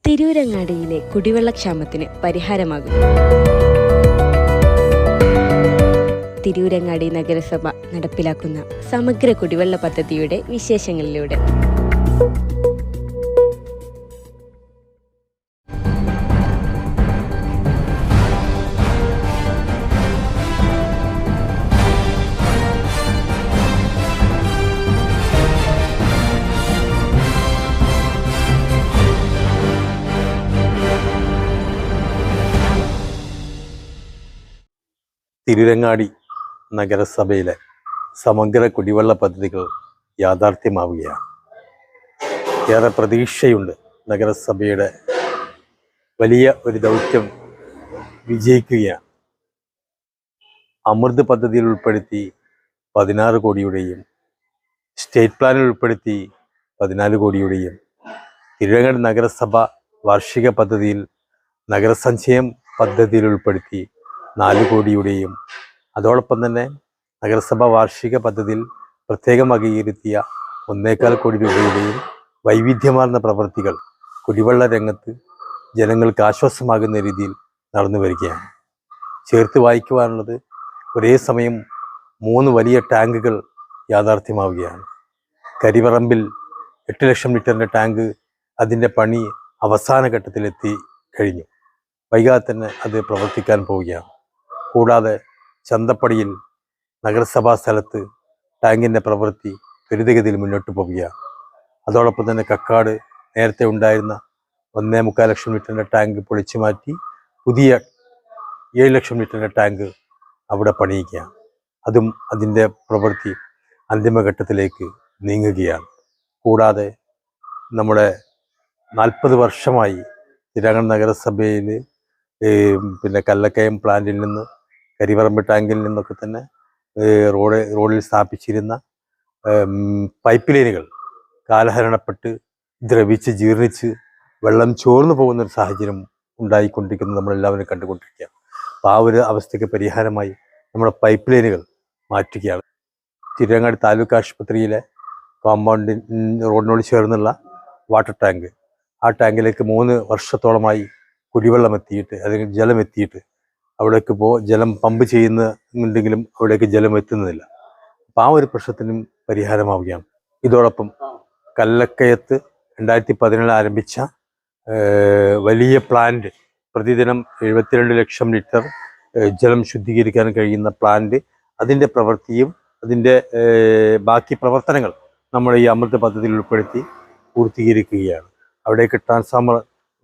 തിരൂരങ്ങാടിയിലെ കുടിവെള്ളക്ഷാമത്തിന് പരിഹാരമാകും. തിരൂരങ്ങാടി നഗരസഭ നടപ്പിലാക്കുന്ന സമഗ്ര കുടിവെള്ള പദ്ധതിയുടെ വിശേഷങ്ങളിലൂടെ തിരൂരങ്ങാടി നഗരസഭയിലെ സമഗ്ര കുടിവെള്ള പദ്ധതികൾ യാഥാർത്ഥ്യമാവുകയാണ്. ഏറെ പ്രതീക്ഷയുണ്ട്. നഗരസഭയുടെ വലിയ ഒരു ദൗത്യം വിജയിക്കുകയാണ്. അമൃത് പദ്ധതിയിൽ ഉൾപ്പെടുത്തി 16 കോടിയുടെയും സ്റ്റേറ്റ് പ്ലാനിൽ ഉൾപ്പെടുത്തി 14 കോടിയുടെയും തിരൂരങ്ങാടി നഗരസഭ വാർഷിക പദ്ധതിയിൽ നഗരസഞ്ചയം പദ്ധതിയിൽ ഉൾപ്പെടുത്തി 4 കോടിയുടെയും അതോടൊപ്പം തന്നെ നഗരസഭ വാർഷിക പദ്ധതിയിൽ പ്രത്യേകം വകയിരുത്തിയ 1.25 കോടി രൂപയുടെയും വൈവിധ്യമാർന്ന പ്രവൃത്തികൾ കുടിവെള്ള രംഗത്ത് ജനങ്ങൾക്ക് ആശ്വാസമാകുന്ന രീതിയിൽ നടന്നു വരികയാണ്. ചേർത്ത് വായിക്കുവാനുള്ളത്, ഒരേ സമയം 3 വലിയ ടാങ്കുകൾ യാഥാർത്ഥ്യമാവുകയാണ്. കരിപറമ്പിൽ 8 ലക്ഷം ലിറ്ററിൻ്റെ ടാങ്ക് അതിൻ്റെ പണി അവസാന ഘട്ടത്തിലെത്തി കഴിഞ്ഞു. വൈകാതെ തന്നെ അത് പ്രവർത്തിക്കാൻ പോവുകയാണ്. കൂടാതെ ചന്തപ്പടിയിൽ നഗരസഭാ സ്ഥലത്ത് ടാങ്കിൻ്റെ പ്രവൃത്തി ത്വരിതഗതിയിൽ മുന്നോട്ട് പോവുകയാണ്. അതോടൊപ്പം തന്നെ കക്കാട് നേരത്തെ ഉണ്ടായിരുന്ന 1.25 ലക്ഷം ലിറ്ററിൻ്റെ ടാങ്ക് പൊളിച്ചു മാറ്റി പുതിയ 7 ലക്ഷം ലിറ്ററിൻ്റെ ടാങ്ക് അവിടെ പണിയുകയാണ്. അതും അതിൻ്റെ പ്രവൃത്തി അന്തിമഘട്ടത്തിലേക്ക് നീങ്ങുകയാണ്. കൂടാതെ നമ്മുടെ 40 വർഷമായി തിരൂരങ്ങാടി നഗരസഭയിൽ കല്ലക്കയം പ്ലാന്റിൽ നിന്ന് കരിപറമ്പ് ടാങ്കിൽ നിന്നൊക്കെ തന്നെ റോഡിൽ സ്ഥാപിച്ചിരുന്ന പൈപ്പ് ലൈനുകൾ കാലഹരണപ്പെട്ട് ദ്രവിച്ച് ജീർണിച്ച് വെള്ളം ചോർന്നു പോകുന്നൊരു സാഹചര്യം ഉണ്ടായിക്കൊണ്ടിരിക്കുന്നത് നമ്മളെല്ലാവരും കണ്ടുകൊണ്ടിരിക്കുകയാണ്. അപ്പോൾ ആ ഒരു അവസ്ഥയ്ക്ക് പരിഹാരമായി നമ്മുടെ പൈപ്പ് ലൈനുകൾ മാറ്റുകയാണ്. തിരൂരങ്ങാടി താലൂക്ക് ആശുപത്രിയിലെ കോമ്പൗണ്ടിൽ റോഡിനോട് ചേർന്നുള്ള വാട്ടർ ടാങ്ക്, ആ ടാങ്കിലേക്ക് 3 വർഷത്തോളമായി കുടിവെള്ളം എത്തിയിട്ട് അല്ലെങ്കിൽ ജലം എത്തിയിട്ട് അവിടേക്ക് ജലം പമ്പ് ചെയ്യുന്നുണ്ടെങ്കിലും അവിടേക്ക് ജലം എത്തുന്നില്ല. അപ്പോൾ ആ ഒരു പ്രശ്നത്തിനും പരിഹാരമാവുകയാണ്. ഇതോടൊപ്പം കല്ലക്കയത്ത് 2017 ആരംഭിച്ച വലിയ പ്ലാന്റ്, പ്രതിദിനം 72 ലക്ഷം ലിറ്റർ ജലം ശുദ്ധീകരിക്കാൻ കഴിയുന്ന പ്ലാന്റ്, അതിൻ്റെ പ്രവൃത്തിയും അതിൻ്റെ ബാക്കി പ്രവർത്തനങ്ങൾ നമ്മൾ ഈ അമൃത് പദ്ധതിയിൽ ഉൾപ്പെടുത്തി പൂർത്തീകരിക്കുകയാണ്. അവിടേക്ക് ട്രാൻസ്ഫോമർ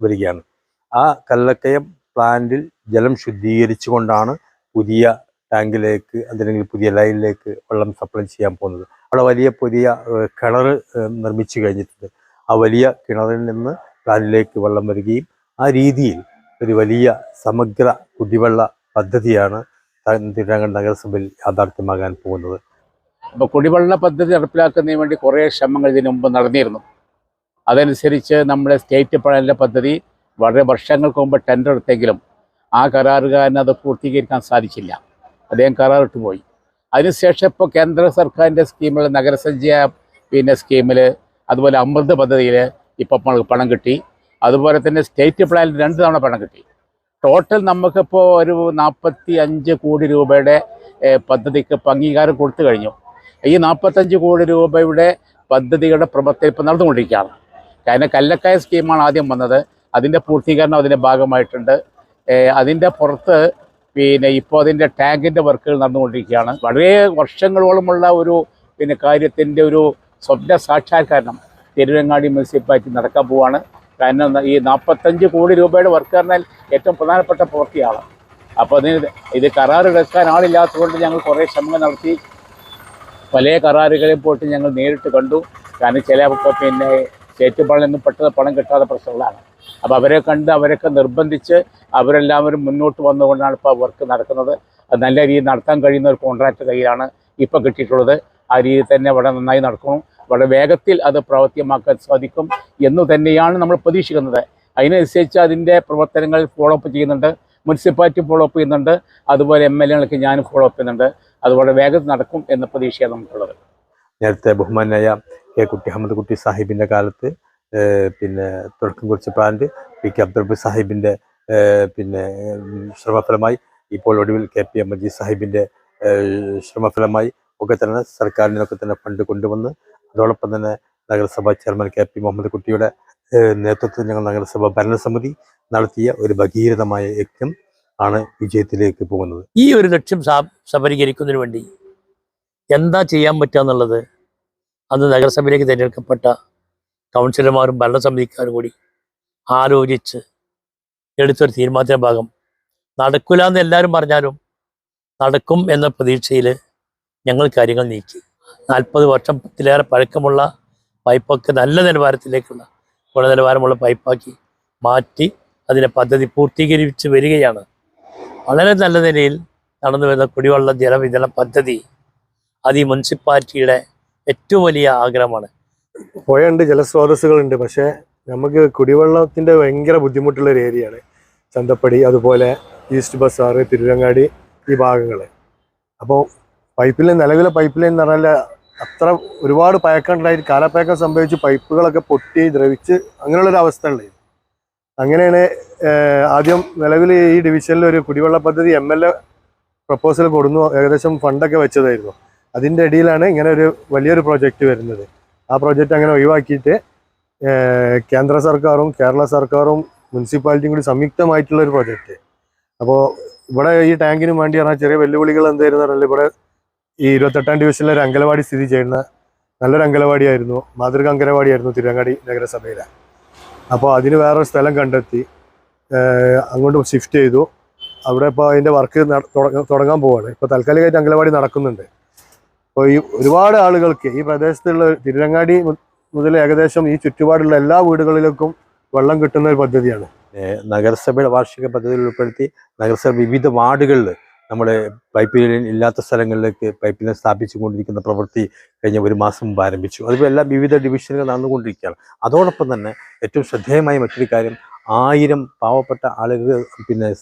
വരികയാണ്. ആ കല്ലക്കയം പ്ലാന്റിൽ ജലം ശുദ്ധീകരിച്ചു കൊണ്ടാണ് പുതിയ ടാങ്കിലേക്ക് അല്ലെങ്കിൽ പുതിയ ലൈനിലേക്ക് വെള്ളം സപ്ലൈ ചെയ്യാൻ പോകുന്നത്. അവിടെ വലിയ പുതിയ കിണർ നിർമ്മിച്ചു കഴിഞ്ഞിട്ടുണ്ട്. ആ വലിയ കിണറിൽ നിന്ന് പ്ലാന്റിലേക്ക് വെള്ളം വരികയും ആ രീതിയിൽ ഒരു വലിയ സമഗ്ര കുടിവെള്ള പദ്ധതിയാണ് തിരൂരങ്ങാടി നഗരസഭയിൽ യാഥാർത്ഥ്യമാകാൻ പോകുന്നത്. അപ്പോൾ കുടിവെള്ള പദ്ധതി നടപ്പിലാക്കുന്നതിന് വേണ്ടി കുറേ ശ്രമങ്ങൾ ഇതിനു മുമ്പ് നടന്നിരുന്നു. അതനുസരിച്ച് നമ്മുടെ സ്റ്റേറ്റ് പ്ലാനിലെ പദ്ധതി വളരെ വർഷങ്ങൾക്ക് മുമ്പ് ടെൻഡർ എടുത്തെങ്കിലും ആ കരാറുകാരന് അത് പൂർത്തീകരിക്കാൻ സാധിച്ചില്ല. അദ്ദേഹം കരാറിട്ട് പോയി. അതിനുശേഷം ഇപ്പോൾ കേന്ദ്ര സർക്കാരിൻ്റെ സ്കീമിൽ നഗരസഞ്ചയ സ്കീമിൽ അതുപോലെ അമൃത് പദ്ധതിയിൽ ഇപ്പോൾ പണം കിട്ടി. അതുപോലെ തന്നെ സ്റ്റേറ്റ് പ്ലാനിൽ 2 തവണ പണം കിട്ടി. ടോട്ടൽ നമുക്കിപ്പോൾ ഒരു 45 കോടി രൂപയുടെ പദ്ധതിക്ക് ഇപ്പോൾ അംഗീകാരം കൊടുത്തു കഴിഞ്ഞു. ഈ 45 കോടി രൂപയുടെ പദ്ധതികളുടെ പ്രവർത്തനം ഇപ്പോൾ നടന്നുകൊണ്ടിരിക്കുകയാണ്. കാരണം കല്ലക്കായ സ്കീമാണ് ആദ്യം വന്നത്. അതിൻ്റെ പൂർത്തീകരണം അതിൻ്റെ ഭാഗമായിട്ടുണ്ട്. അതിൻ്റെ പുറത്ത് ഇപ്പോൾ അതിൻ്റെ ടാങ്കിൻ്റെ വർക്കുകൾ നടന്നുകൊണ്ടിരിക്കുകയാണ്. വളരെ വർഷങ്ങളോളമുള്ള ഒരു കാര്യത്തിൻ്റെ ഒരു സ്വപ്ന സാക്ഷാത്കാരം തിരൂരങ്ങാടി മുനിസിപ്പാലിറ്റി നടക്കാൻ പോവുകയാണ്. കാരണം ഈ 45 കോടി രൂപയുടെ വർക്ക് പറഞ്ഞാൽ ഏറ്റവും പ്രധാനപ്പെട്ട പ്രവൃത്തിയാണ്. അപ്പോൾ ഇത് കരാറെടുക്കാൻ ആളില്ലാത്തതുകൊണ്ട് ഞങ്ങൾ കുറേ ശ്രമങ്ങൾ നടത്തി. പല കരാറുകളെയും പോയിട്ട് ഞങ്ങൾ നേരിട്ട് കണ്ടു. കാരണം ചില സ്റ്റേറ്റ് പ്ലാനിൽ നിന്നും പെട്ടെന്ന് പണം കിട്ടാത്ത പ്രശ്നങ്ങളാണ്. അപ്പോൾ അവരെ കണ്ട് അവരൊക്കെ നിർബന്ധിച്ച് അവരെല്ലാവരും മുന്നോട്ട് വന്നുകൊണ്ടാണ് ഇപ്പോൾ വർക്ക് നടക്കുന്നത്. അത് നല്ല രീതിയിൽ നടത്താൻ കഴിയുന്ന ഒരു കോൺട്രാക്ട് കയ്യിലാണ് ഇപ്പോൾ കിട്ടിയിട്ടുള്ളത്. ആ രീതിയിൽ തന്നെ വളരെ നന്നായി നടക്കണം. വളരെ വേഗത്തിൽ അത് പ്രാവർത്തികമാക്കാൻ സാധിക്കും എന്ന് തന്നെയാണ് നമ്മൾ പ്രതീക്ഷിക്കുന്നത്. അതിനനുസരിച്ച് അതിൻ്റെ പ്രവർത്തനങ്ങൾ ഫോളോ അപ്പ് ചെയ്യുന്നുണ്ട്. മുനിസിപ്പാലിറ്റി ഫോളോ അപ്പ് ചെയ്യുന്നുണ്ട്. അതുപോലെ MLA-കൾക്ക് ഞാനും ഫോളോ അപ്പ് ചെയ്യുന്നുണ്ട്. അതുപോലെ വേഗത്തിൽ നടക്കും എന്ന പ്രതീക്ഷയാണ് നമുക്കുള്ളത്. നേരത്തെ ബഹുമാനായ കെ കുട്ടി അഹമ്മദ് കുട്ടി സാഹിബിൻ്റെ കാലത്ത് തുടക്കം കുറിച്ച പ്ലാന്റ് പി.കെ. അബ്ദുൾ റബ്ബ് സാഹിബിൻ്റെ പിന്നെ ശ്രമഫലമായി, ഇപ്പോൾ ഒടുവിൽ KPM മജീദ് സാഹിബിൻ്റെ ശ്രമഫലമായി ഒക്കെ തന്നെ സർക്കാരിനൊക്കെ തന്നെ ഫണ്ട് കൊണ്ടുവന്ന്, അതോടൊപ്പം തന്നെ നഗരസഭാ ചെയർമാൻ KP മുഹമ്മദ് കുട്ടിയുടെ നേതൃത്വത്തിൽ ഞങ്ങൾ നഗരസഭാ ഭരണസമിതി നടത്തിയ ഒരു ഭഗീരഥമായ യജ്ഞം ആണ് വിജയത്തിലേക്ക് പോകുന്നത്. ഈ ഒരു ലക്ഷ്യം സഫലീകരിക്കുന്നതിന് വേണ്ടി എന്താ ചെയ്യാൻ പറ്റുക എന്നുള്ളത് അന്ന് നഗരസഭയിലേക്ക് തിരഞ്ഞെടുക്കപ്പെട്ട കൗൺസിലർമാരും ഭരണസമിതിക്കാരും കൂടി ആലോചിച്ച് എടുത്തൊരു തീരുമാനത്തിൻ്റെ ഭാഗം. നടക്കില്ല എന്ന് എല്ലാവരും പറഞ്ഞാലും നടക്കും എന്ന പ്രതീക്ഷയിൽ ഞങ്ങൾ കാര്യങ്ങൾ നീക്കി. 40 വർഷത്തിലേറെ പഴക്കമുള്ള പൈപ്പൊക്കെ നല്ല നിലവാരത്തിലേക്കുള്ള ഗുണനിലവാരമുള്ള പൈപ്പാക്കി മാറ്റി അതിൻ്റെ പദ്ധതി പൂർത്തീകരിച്ച് വരികയാണ്. വളരെ നല്ല നിലയിൽ നടന്നു വരുന്ന കുടിവെള്ള ജലവിതരണ പദ്ധതി അത് ഈ മുനിസിപ്പാലിറ്റിയുടെ ഏറ്റവും വലിയ ആഗ്രഹമാണ്. പുഴയുണ്ട്, ജലസ്രോതസ്സുകളുണ്ട്, പക്ഷേ നമുക്ക് കുടിവെള്ളത്തിൻ്റെ ഭയങ്കര ബുദ്ധിമുട്ടുള്ള ഒരു ഏരിയയാണ് ചന്തപ്പടി, അതുപോലെ ഈസ്റ്റ് ബസാർ, തിരുരങ്ങാടി ഈ ഭാഗങ്ങൾ. അപ്പോൾ നിലവിലെ പൈപ്പ് ലൈൻ എന്ന് പറഞ്ഞാൽ അത്ര ഒരുപാട് പഴക്കമുണ്ടായിട്ട് കാലപ്പഴക്കം സംഭവിച്ച് പൈപ്പുകളൊക്കെ പൊട്ടി ദ്രവിച്ച് അങ്ങനെയുള്ളൊരു അവസ്ഥ ഉണ്ടായി. അങ്ങനെയാണ് ആദ്യം നിലവിൽ ഈ ഡിവിഷനിൽ ഒരു കുടിവെള്ള പദ്ധതി MLA പ്രപ്പോസൽ കൊടുന്നു, ഏകദേശം ഫണ്ടൊക്കെ വെച്ചതായിരുന്നു. അതിൻ്റെ ഇടയിലാണ് ഇങ്ങനെ ഒരു വലിയൊരു പ്രോജക്റ്റ് വരുന്നത്. ആ പ്രോജക്റ്റ് അങ്ങനെ ഒഴിവാക്കിയിട്ട് കേന്ദ്ര സർക്കാരും കേരള സർക്കാരും മുനിസിപ്പാലിറ്റിയും കൂടി സംയുക്തമായിട്ടുള്ള ഒരു പ്രോജക്റ്റ്. അപ്പോൾ ഇവിടെ ഈ ടാങ്കിന് വേണ്ടി പറഞ്ഞാൽ ചെറിയ വെല്ലുവിളികൾ എന്തായിരുന്നു പറഞ്ഞാൽ, ഇവിടെ ഈ 28ാം ഡിവിഷനിലെ ഒരു അംഗനവാടി സ്ഥിതി ചെയ്യുന്ന നല്ലൊരു അംഗനവാടിയായിരുന്നു, മാതൃക അംഗനവാടിയായിരുന്നു തിരുവങ്ങാടി നഗരസഭയിലെ. അപ്പോൾ അതിന് വേറൊരു സ്ഥലം കണ്ടെത്തി അങ്ങോട്ട് ഷിഫ്റ്റ് ചെയ്തു. അവിടെ ഇപ്പോൾ അതിൻ്റെ വർക്ക് തുടങ്ങാൻ പോവാണ്. ഇപ്പോൾ താൽക്കാലികമായിട്ട് അംഗനവാടി നടക്കുന്നുണ്ട്. അപ്പോൾ ഈ ഒരുപാട് ആളുകൾക്ക് ഈ പ്രദേശത്തുള്ള തിരുവങ്ങാടി മുതൽ ഏകദേശം ഈ ചുറ്റുപാടുള്ള എല്ലാ വീടുകളിലേക്കും വെള്ളം കിട്ടുന്ന ഒരു പദ്ധതിയാണ്. നഗരസഭയുടെ വാർഷിക പദ്ധതിയിൽ ഉൾപ്പെടുത്തി നഗരസഭ വിവിധ വാർഡുകളിൽ നമ്മുടെ പൈപ്പ് ലൈൻ ഇല്ലാത്ത സ്ഥലങ്ങളിലേക്ക് പൈപ്പ് ലൈൻ സ്ഥാപിച്ചു കൊണ്ടിരിക്കുന്ന പ്രവൃത്തി കഴിഞ്ഞ 1 മാസം മുമ്പ് ആരംഭിച്ചു. അതിപ്പോൾ എല്ലാ വിവിധ ഡിവിഷനുകൾ നടന്നുകൊണ്ടിരിക്കുകയാണ്. അതോടൊപ്പം തന്നെ ഏറ്റവും ശ്രദ്ധേയമായ മറ്റൊരു കാര്യം, 1000 പാവപ്പെട്ട ആളുകൾ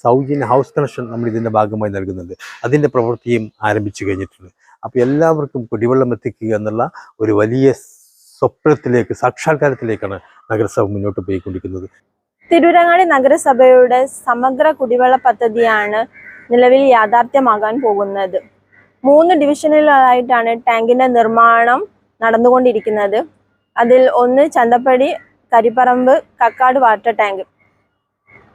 സൗജന്യ ഹൗസ് കണക്ഷൻ നമ്മൾ ഇതിൻ്റെ ഭാഗമായി നൽകുന്നുണ്ട്. അതിൻ്റെ പ്രവൃത്തിയും ആരംഭിച്ചു കഴിഞ്ഞിട്ടുണ്ട്. അപ്പോൾ എല്ലാവർക്കും കുടിവെള്ളം എത്തിക്കുക എന്നുള്ള ഒരു വലിയ സ്വപ്നത്തിലേക്ക്, സാക്ഷാത്കാരത്തിലേക്കാണ് നഗരസഭ മുന്നോട്ട് പോയിക്കൊണ്ടിരിക്കുന്നത്. തിരൂരങ്ങാടി നഗരസഭയുടെ സമഗ്ര കുടിവെള്ള പദ്ധതിയാണ് നിലവിൽ യാഥാർത്ഥ്യമാകാൻ പോകുന്നത്. 3 ഡിവിഷനുകളായിട്ടാണ് ടാങ്കിന്റെ നിർമ്മാണം നടന്നുകൊണ്ടിരിക്കുന്നത്. അതിൽ ഒന്ന് ചന്തപ്പടി, കരിപ്പറമ്പ്, കക്കാട് വാട്ടർ ടാങ്ക്.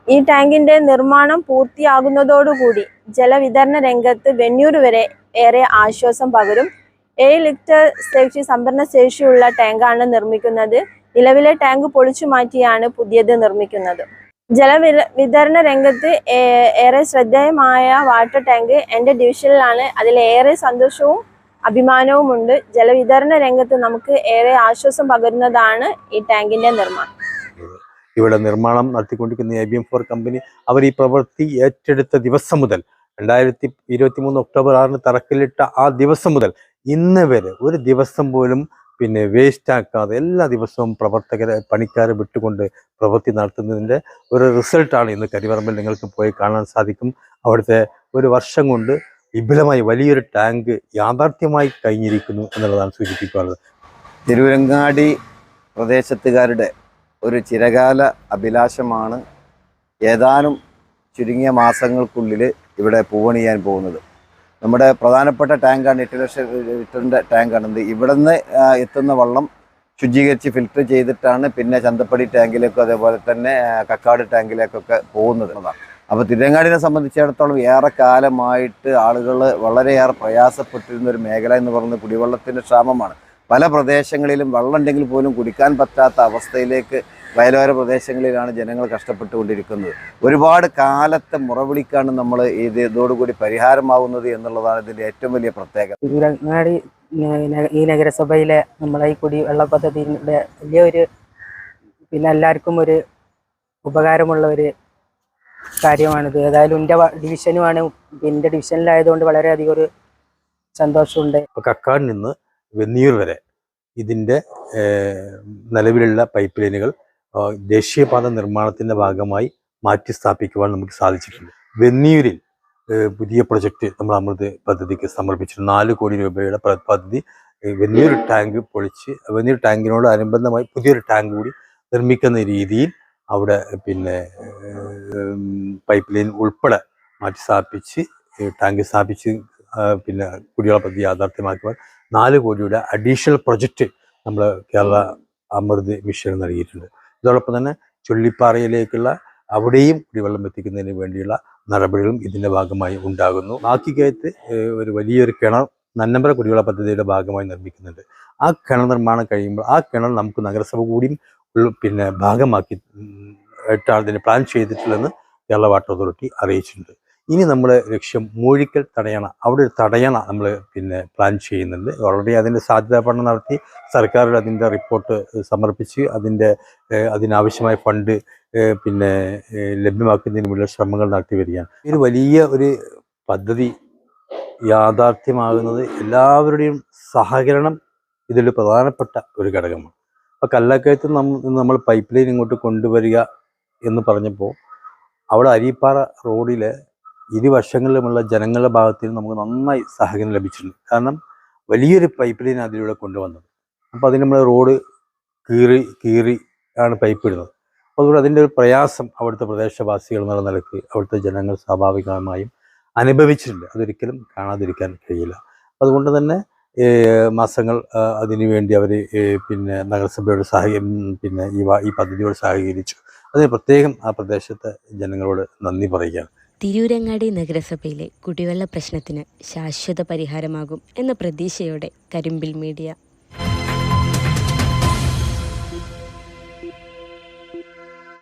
ഈ ടാങ്കിന്റെ നിർമ്മാണം പൂർത്തിയാകുന്നതോടുകൂടി ജലവിതരണ രംഗത്ത് വെന്നൂർ വരെ ഏറെ ആശ്വാസം പകരും. 7 ലിറ്റർ സംഭരണ ശേഷിയുള്ള ടാങ്കാണ് നിർമ്മിക്കുന്നത്. നിലവിലെ ടാങ്ക് പൊളിച്ചു മാറ്റിയാണ് പുതിയത് നിർമ്മിക്കുന്നത്. ജലവിതരണ രംഗത്ത് ഏറെ ശ്രദ്ധേയമായ വാട്ടർ ടാങ്ക് എൻ്റെ ഡിവിഷനിലാണ്. അതിലേറെ സന്തോഷവും അഭിമാനവുമുണ്ട്. ജലവിതരണ രംഗത്ത് നമുക്ക് ഏറെ ആശ്വാസം പകരുന്നതാണ് ഈ ടാങ്കിന്റെ നിർമ്മാണം. ഇവിടെ നിർമ്മാണം നടത്തിക്കൊണ്ടിരിക്കുന്ന ABM4 കമ്പനി അവർ ഈ പ്രവൃത്തി ഏറ്റെടുത്ത ദിവസം മുതൽ 2023 ഒക്ടോബർ 6 തറക്കല്ലിട്ട ആ ദിവസം മുതൽ ഇന്ന് വരെ ഒരു ദിവസം പോലും വേസ്റ്റ് ആക്കാതെ എല്ലാ ദിവസവും പണിക്കാരെ വിട്ടുകൊണ്ട് പ്രവൃത്തി നടത്തുന്നതിൻ്റെ ഒരു റിസൾട്ടാണ് ഇന്ന് കരിപ്പറമ്പിൽ നിങ്ങൾക്ക് പോയി കാണാൻ സാധിക്കും. അവിടുത്തെ 1 വർഷം കൊണ്ട് വിപുലമായി വലിയൊരു ടാങ്ക് യാഥാർത്ഥ്യമായി കഴിഞ്ഞിരിക്കുന്നു എന്നുള്ളതാണ് സൂചിപ്പിക്കാനുള്ളത്. തിരൂരങ്ങാടി പ്രദേശത്തുകാരുടെ ഒരു ചിരകാല അഭിലാഷമാണ് ഏതാനും ചുരുങ്ങിയ മാസങ്ങൾക്കുള്ളിൽ ഇവിടെ പൂവണിയാൻ പോകുന്നത്. നമ്മുടെ പ്രധാനപ്പെട്ട ടാങ്കാണ്, 8 ലക്ഷം ലിറ്ററിൻ്റെ ടാങ്കാണ്. ഇവിടെ നിന്ന് എത്തുന്ന വെള്ളം ശുചീകരിച്ച് ഫിൽറ്റർ ചെയ്തിട്ടാണ് പിന്നെ ചന്തപ്പടി ടാങ്കിലേക്കും അതേപോലെ തന്നെ കക്കാട് ടാങ്കിലേക്കൊക്കെ പോകുന്നത്. അപ്പോൾ തിരൂരങ്ങാടിനെ സംബന്ധിച്ചിടത്തോളം ഏറെ കാലമായിട്ട് ആളുകൾ വളരെയേറെ പ്രയാസപ്പെട്ടിരുന്ന ഒരു മേഖല എന്ന് പറയുന്നത് കുടിവെള്ളത്തിൻ്റെ ക്ഷാമമാണ്. പല പ്രദേശങ്ങളിലും വെള്ളം ഉണ്ടെങ്കിൽ പോലും കുടിക്കാൻ പറ്റാത്ത അവസ്ഥയിലേക്ക് വയലോര പ്രദേശങ്ങളിലാണ് ജനങ്ങൾ കഷ്ടപ്പെട്ടുകൊണ്ടിരിക്കുന്നത്. ഒരുപാട് കാലത്തെ മുറവിളിക്കാണ് നമ്മൾ ഇതോടുകൂടി പരിഹാരമാവുന്നത് എന്നുള്ളതാണ് ഇതിൻ്റെ ഏറ്റവും വലിയ പ്രത്യേകത. തിരൂരങ്ങാടി ഈ നഗരസഭയിലെ നമ്മളെ ഈ കുടിവെള്ള പദ്ധതിയുടെ വലിയൊരു എല്ലാവർക്കും ഒരു ഉപകാരമുള്ള ഒരു കാര്യമാണിത്. ഏതായാലും എൻ്റെ ഡിവിഷനുമാണ്, എൻ്റെ ഡിവിഷനിലായതുകൊണ്ട് വളരെയധികം ഒരു സന്തോഷമുണ്ട്. കക്കാടിൽ നിന്ന് വെന്നിയൂർ വരെ ഇതിൻ്റെ നിലവിലുള്ള പൈപ്പ് ലൈനുകൾ ദേശീയപാത നിർമ്മാണത്തിൻ്റെ ഭാഗമായി മാറ്റി സ്ഥാപിക്കുവാൻ നമുക്ക് സാധിച്ചിട്ടുണ്ട്. വെന്നിയൂരിൽ പുതിയ പ്രൊജക്റ്റ് നമ്മൾ അമൃത് പദ്ധതിക്ക് സമർപ്പിച്ചിട്ടുണ്ട്. 4 കോടി രൂപയുടെ പദ്ധതി. വെന്നിയൂർ ടാങ്ക് പൊളിച്ച് വെന്നിയൂർ ടാങ്കിനോട് അനുബന്ധമായി പുതിയൊരു ടാങ്ക് കൂടി നിർമ്മിക്കുന്ന രീതിയിൽ അവിടെ പിന്നെ പൈപ്പ് ലൈൻ ഉൾപ്പെടെ മാറ്റി സ്ഥാപിച്ച് ടാങ്ക് സ്ഥാപിച്ച് പിന്നെ കുടിവെള്ള പദ്ധതി യാഥാർത്ഥ്യമാക്കുവാൻ 4 കോടിയുടെ അഡീഷണൽ പ്രൊജക്റ്റ് നമ്മൾ കേരള അമൃത് മിഷൻ നൽകിയിട്ടുണ്ട്. ഇതോടൊപ്പം തന്നെ ചുള്ളിപ്പാറയിലേക്കുള്ള അവിടെയും കുടിവെള്ളം എത്തിക്കുന്നതിന് വേണ്ടിയുള്ള നടപടികളും ഇതിൻ്റെ ഭാഗമായി ഉണ്ടാകുന്നു. ബാക്കിക്കകത്ത് ഒരു വലിയൊരു കിണർ നന്നമ്പ്ര കുടിവെള്ള പദ്ധതിയുടെ ഭാഗമായി നിർമ്മിക്കുന്നുണ്ട്. ആ കിണർ നിർമ്മാണം കഴിയുമ്പോൾ ആ കിണർ നമുക്ക് നഗരസഭ കൂടിയും പിന്നെ ഭാഗമാക്കി ആയിട്ടാണ് ഇതിന് പ്ലാൻ ചെയ്തിട്ടുള്ളതെന്ന് കേരള വാട്ടർ അതോറിറ്റി അറിയിച്ചിട്ടുണ്ട്. ഇനി നമ്മുടെ ലക്ഷ്യം മൂഴിക്കൽ തടയണ, അവിടെ ഒരു തടയണ നമ്മൾ പിന്നെ പ്ലാൻ ചെയ്യുന്നുണ്ട്. ഓൾറെഡി അതിൻ്റെ സാധ്യതാ പഠനം നടത്തി സർക്കാർ അതിൻ്റെ റിപ്പോർട്ട് സമർപ്പിച്ച് അതിനാവശ്യമായ ഫണ്ട് പിന്നെ ലഭ്യമാക്കുന്നതിന് വേണ്ടിയുള്ള ശ്രമങ്ങൾ നടത്തി വരികയാണ്. ഒരു വലിയ ഒരു പദ്ധതി യാഥാർത്ഥ്യമാകുന്നത് എല്ലാവരുടെയും സഹകരണം ഇതിൽ പ്രധാനപ്പെട്ട ഒരു ഘടകമാണ്. അപ്പോൾ കല്ലക്കയത്ത് നമ്മൾ പൈപ്പ് ലൈൻ ഇങ്ങോട്ട് കൊണ്ടുവരിക എന്ന് പറഞ്ഞപ്പോൾ അവിടെ അരീപ്പാറ റോഡിലെ ഇരുവശങ്ങളിലുമുള്ള ജനങ്ങളുടെ ഭാഗത്തിൽ നമുക്ക് നന്നായി സഹകരണം ലഭിച്ചിട്ടുണ്ട്. കാരണം വലിയൊരു പൈപ്പ് ലൈൻ അതിലൂടെ കൊണ്ടുവന്നത്. അപ്പോൾ അതിന് നമ്മൾ റോഡ് കീറി ആണ് പൈപ്പ് ഇടുന്നത്. അപ്പോൾ അതുകൊണ്ട് അതിൻ്റെ ഒരു പ്രയാസം അവിടുത്തെ പ്രദേശവാസികൾ എന്നുള്ള നിലയ്ക്ക് അവിടുത്തെ ജനങ്ങൾ സ്വാഭാവികമായും അനുഭവിച്ചിട്ടുണ്ട്. അതൊരിക്കലും കാണാതിരിക്കാൻ കഴിയില്ല. അതുകൊണ്ട് തന്നെ മാസങ്ങൾ അതിനു വേണ്ടി അവർ പിന്നെ നഗരസഭയോട് പിന്നെ ഈ പദ്ധതിയോട് സഹകരിച്ചു. അതിന് പ്രത്യേകം ആ പ്രദേശത്തെ ജനങ്ങളോട് നന്ദി പറയുകയാണ്. തിരൂരങ്ങാടി നഗരസഭയിലെ കുടിവെള്ള പ്രശ്നത്തിന് ശാശ്വത പരിഹാരമാകും എന്ന പ്രതീക്ഷയോടെ കരിമ്പിൽ മീഡിയ.